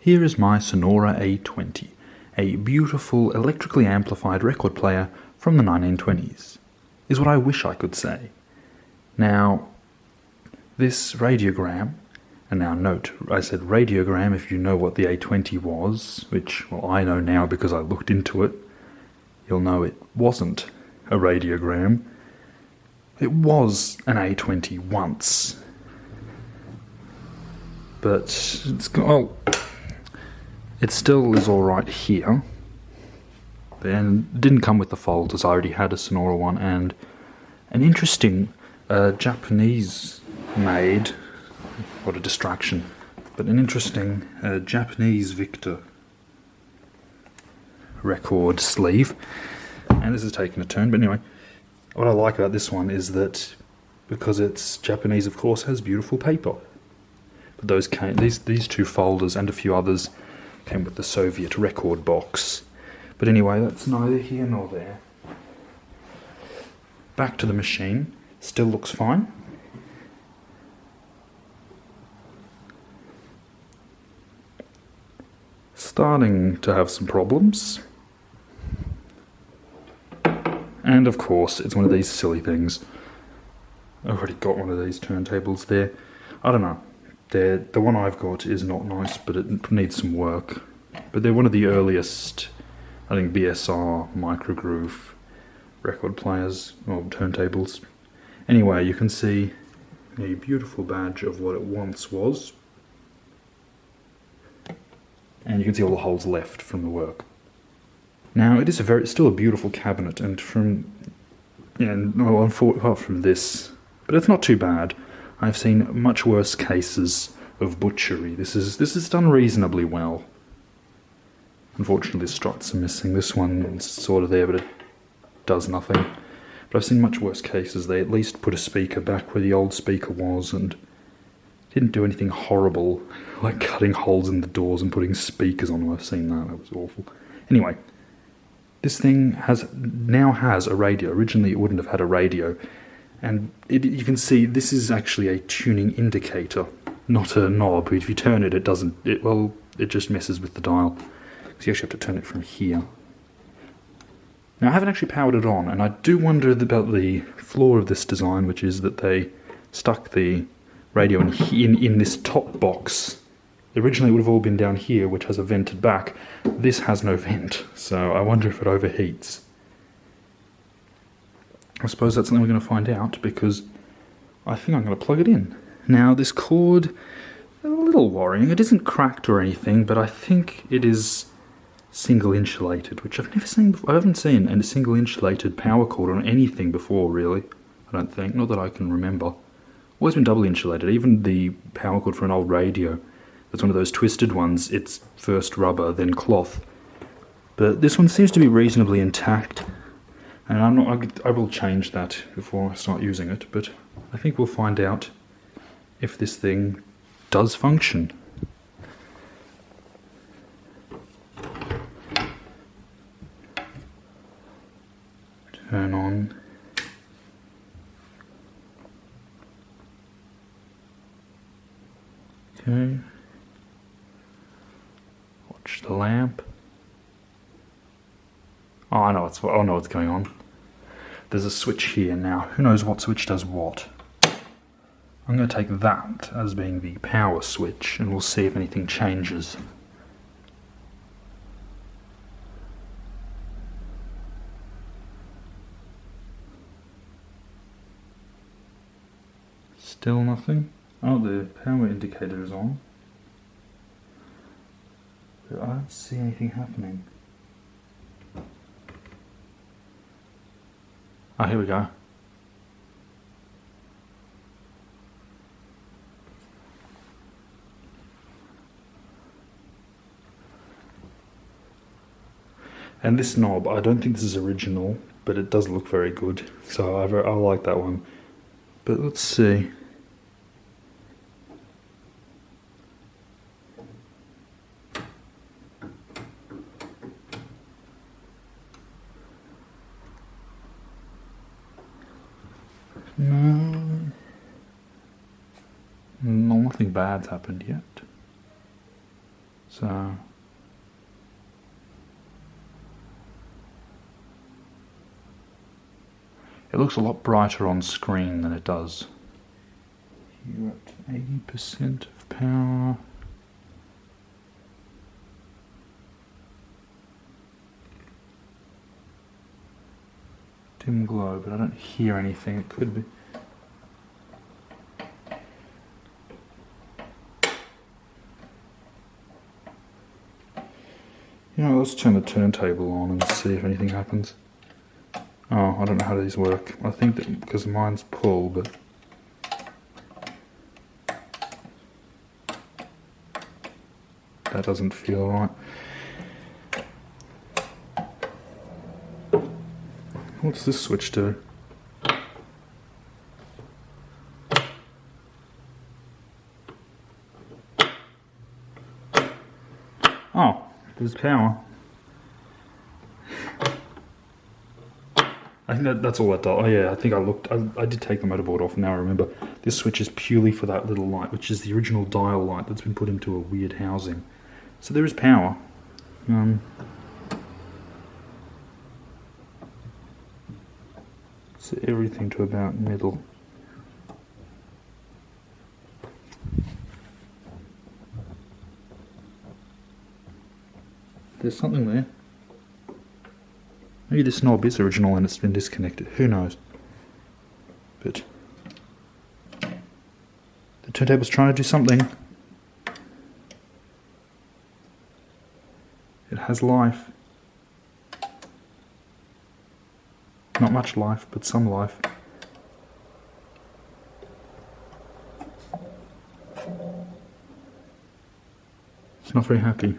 Here is my Sonora A-20, a beautiful electrically amplified record player from the 1920s, is what I wish I could say. Now, this radiogram, and now note, I said radiogram if you know what the A-20 was, which, well, I know now because I looked into it. You'll know it wasn't a radiogram. It was an A-20 once. But it still is alright here. Then it didn't come with the folders. I already had a Sonora one, and an interesting Japanese made, what a distraction, but an interesting Japanese Victor record sleeve. And this is taking a turn, but anyway, what I like about this one is that because it's Japanese, of course, has beautiful paper. But those these two folders and a few others came with the Soviet record box. But anyway, that's neither here nor there. Back to the machine. Still looks fine. Starting to have some problems. And of course, it's one of these silly things. I've already got one of these turntables there. I don't know. The one I've got is not nice, but it needs some work. But they're one of the earliest, I think, BSR microgroove record players, or turntables. Anyway, you can see a beautiful badge of what it once was. And you can see all the holes left from the work. Now, it is still a beautiful cabinet, and apart from this, but it's not too bad. I've seen much worse cases of butchery. This is done reasonably well. Unfortunately, the struts are missing. This one's sort of there, but it does nothing. But I've seen much worse cases. They at least put a speaker back where the old speaker was, and didn't do anything horrible, like cutting holes in the doors and putting speakers on them. I've seen that. That was awful. Anyway, this thing now has a radio. Originally, it wouldn't have had a radio. And you can see this is actually a tuning indicator, not a knob. If you turn it, it just messes with the dial. So you actually have to turn it from here. Now, I haven't actually powered it on, and I do wonder about the flaw of this design, which is that they stuck the radio in this top box. Originally, it would have all been down here, which has a vented back. This has no vent, so I wonder if it overheats. I suppose that's something we're going to find out, because I think I'm going to plug it in. Now, this cord, a little worrying. It isn't cracked or anything, but I think it is single insulated, which I've never seen before. I haven't seen a single insulated power cord on anything before, really. I don't think. Not that I can remember. Always been double insulated. Even the power cord for an old radio, that's one of those twisted ones. It's first rubber, then cloth. But this one seems to be reasonably intact. And I will change that before I start using it, but I think we'll find out if this thing does function. Turn on. Okay. Watch the lamp. Oh, I know what's going on. There's a switch here now. Who knows what switch does what? I'm going to take that as being the power switch, and we'll see if anything changes. Still nothing. Oh, the power indicator is on. But I don't see anything happening. Oh, here we go. And this knob, I don't think this is original, but it does look very good. So I like that one. But let's see. No, nothing bad's happened yet. So it looks a lot brighter on screen than it does. You're at 80% of power. Dim glow, but I don't hear anything. It could be. You know, let's turn the turntable on and see if anything happens. Oh, I don't know how these work. I think that because mine's pull, but that doesn't feel right. What's this switch do? Oh, there's power. I think that's all that does. Oh yeah, I think I looked. I did take the motherboard off. Now I remember. This switch is purely for that little light, which is the original dial light that's been put into a weird housing. So there is power. So everything to about middle. There's something there. Maybe this knob is original and it's been disconnected. Who knows? But the turntable's trying to do something. It has life. Not much life, but some life. It's not very happy.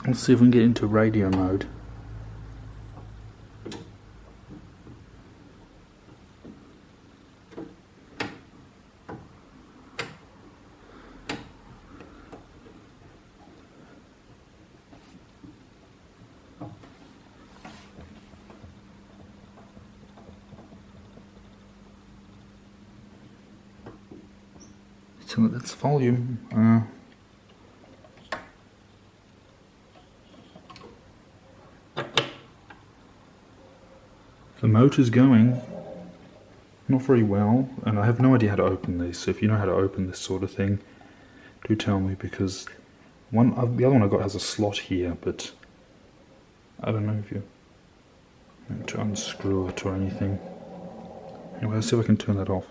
Let's see if we can get into radio mode. So that's volume. The motor's going not very well, and I have no idea how to open these. So if you know how to open this sort of thing, do tell me, because the other one I got has a slot here, but I don't know if you need to unscrew it or anything. Anyway, let's see if I can turn that off.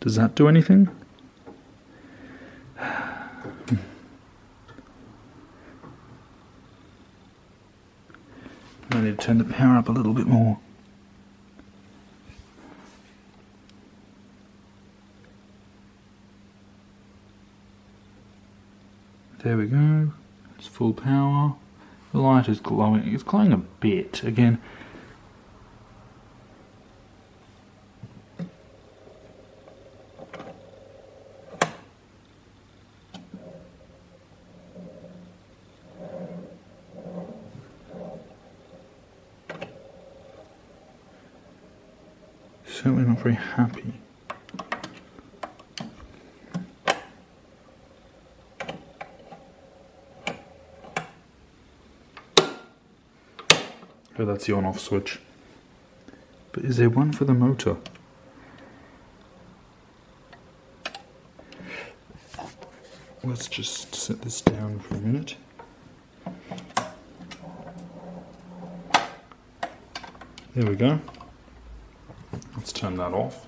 Does that do anything? I need to turn the power up a little bit more. There we go. It's full power. The light is glowing. It's glowing a bit. Again, certainly not very happy. Oh, that's the on-off switch. But is there one for the motor? Let's just set this down for a minute. There we go. Let's turn that off.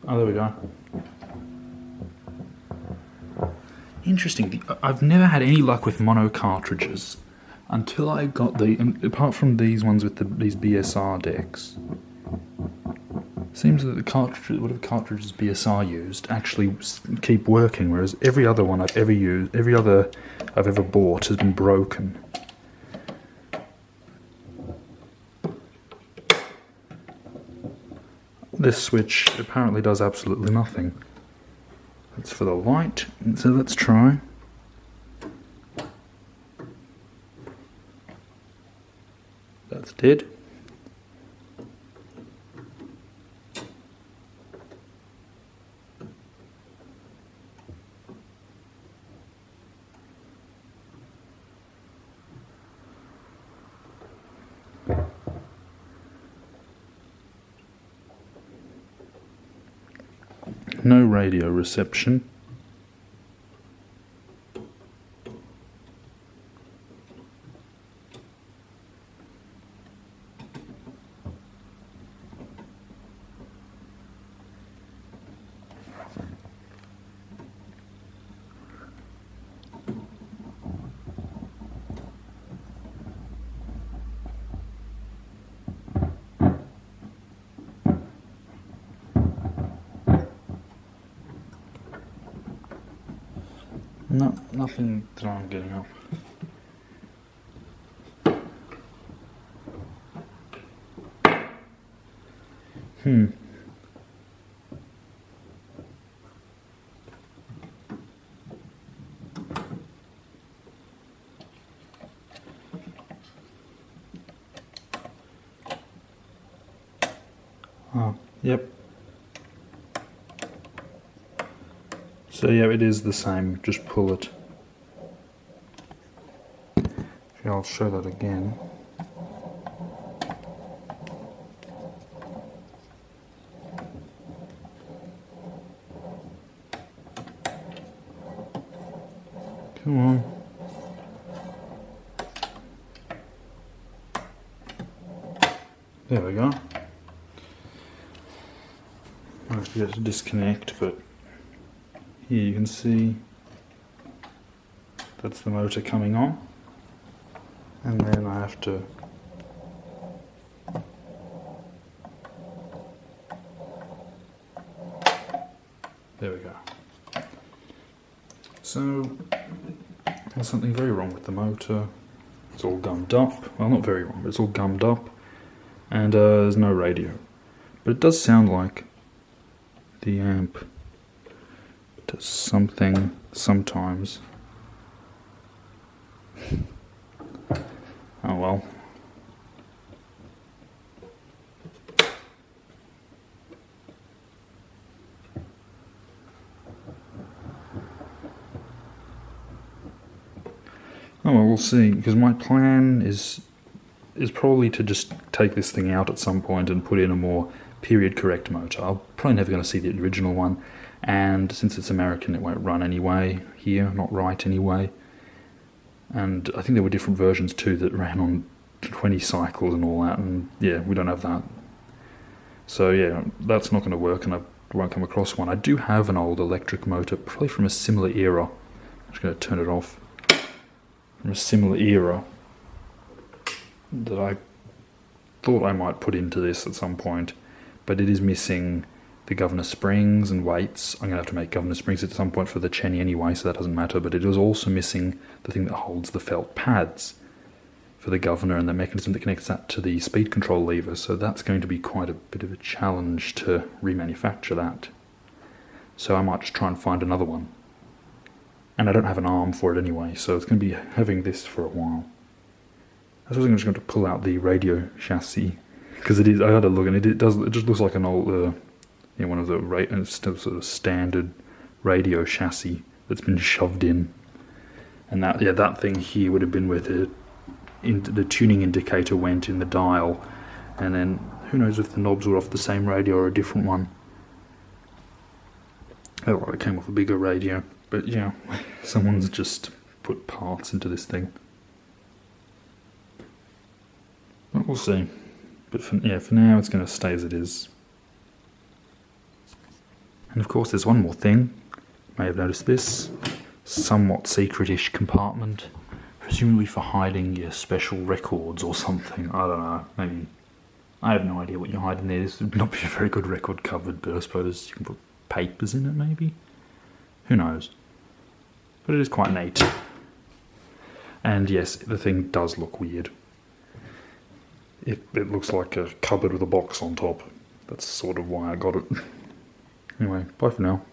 Oh, there we go. Interesting. I've never had any luck with mono cartridges until I got apart from these ones with these BSR decks. Seems that the cartridges, whatever cartridges BSR used, actually keep working, whereas every other one I've ever used, every other I've ever bought has been broken. This switch apparently does absolutely nothing. It's for the light, so let's try. Dead? No radio reception. No, nothing that I'm getting up. Oh, yep. So yeah, it is the same, just pull it. Okay, I'll show that again. Come on. There we go. I have to get to disconnect, but here you can see that's the motor coming on, and then I have to there we go. So there's something very wrong with the motor. It's all gummed up. Well, not very wrong, but it's all gummed up, and there's no radio. But it does sound like the amp does something sometimes. Oh well. Oh well, we'll see, because my plan is probably to just take this thing out at some point and put in a more period correct motor. I'm probably never going to see the original one, and since it's American it won't run anyway here, not right anyway. And I think there were different versions too that ran on 20 cycles and all that, and yeah, we don't have that. So yeah, that's not going to work, and I won't come across one. I do have an old electric motor, probably from a similar era. I'm just going to turn it off. From a similar era that I thought I might put into this at some point, but it is missing the governor springs and weights. I'm going to have to make governor springs at some point for the Cheney anyway, so that doesn't matter, but it is also missing the thing that holds the felt pads for the governor and the mechanism that connects that to the speed control lever, so that's going to be quite a bit of a challenge to remanufacture that. So I might just try and find another one. And I don't have an arm for it anyway, so it's going to be having this for a while. I was just going to pull out the radio chassis, because it is. I had a look, and it does. It just looks like an old, one of the sort of standard radio chassis that's been shoved in. And that thing here would have been where the tuning indicator went in the dial, and then who knows if the knobs were off the same radio or a different one. Oh, well, it came off a bigger radio. But yeah, someone's just put parts into this thing. But we'll see. But for now it's going to stay as it is. And of course there's one more thing. You may have noticed this. Somewhat secretish compartment. Presumably for hiding your special records or something. I don't know. Maybe. I have no idea what you're hiding there. This would not be a very good record cupboard, but I suppose you can put papers in it maybe? Who knows? But it is quite neat. And yes, the thing does look weird. It looks like a cupboard with a box on top. That's sort of why I got it. Anyway, bye for now.